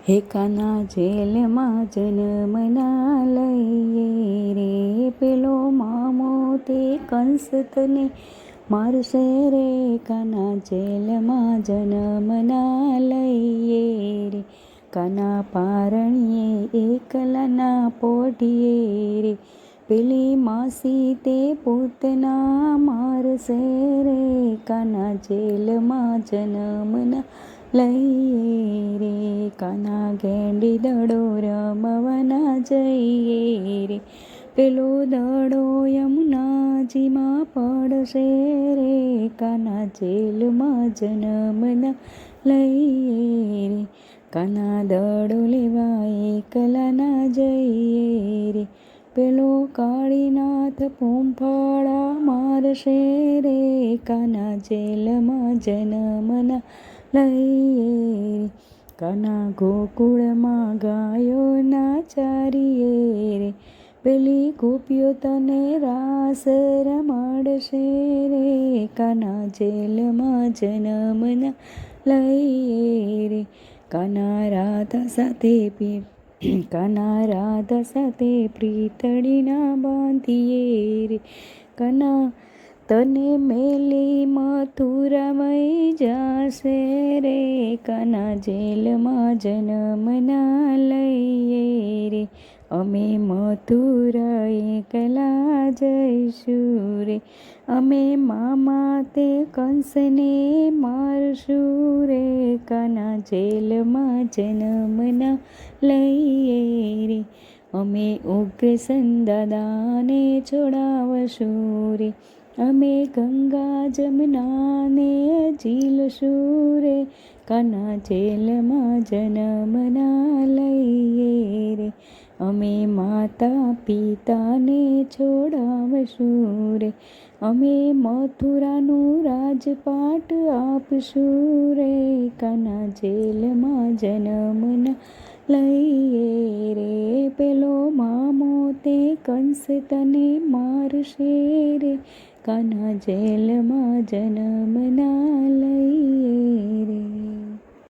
હે કાના જેલમાં જન્મના લઈએ રે, પેલો મામો તે કંસ તને મારશે રે. કાના જેલમાં જન્મના લઈએ રે, કાના પારણીએ એકલાના પોઢીએ રે, પેલી માસી તે પૂતના મારશે રે. કાના જેલમાં જન્મના લઈએ રે, કાના ગેંડી દડો રમવાના જઈએ રે, પેલો દડો યમુનાજીમાં પડશે રે. કાના જેલમાં જન્મના લઈએ રે, કાના દડો લેવા એકલાના જઈએ રે, પેલો કાળીનાથ પૂંફાળા મારશે રે. કાના જેલમાં જન્મના લઈએ રે, કાના ગોકુળમાં ગાયોના ચારીએ રે, પેલી ગોપીઓ તને રાસ રમાડશે રે. કાના જેલમાં જન્મના લઈએ રે, કાના રાધા સાથે કાના રાધા સાથે પ્રીતડીના બાંધીએ રે, કાના તને મેલી મથુરામય જાશે રે. કાના જેલમાં જન્મના લઈએ રે, અમે મથુરા એકલા જઈશું રે, અમે મામા તે કંસને મારશું રે. કાના જેલમાં જન્મના લઈએ રે, અમે ઉગ્રસેન દાદાને છોડાવશું રે, અમે ગંગા જમનાને ઝીલશું રે. કાના જેલમાં જન્મના લઈએ રે, અમે માતા પિતાને છોડાવશું રે, અમે મથુરાનું રાજપાટ આપશું રે. કાના જેલમાં જન્મના લઈએ રે, પેલો મામો તે કંસ તને મારશે રે. કાના જેલમાં જન્મના લઈએ રે.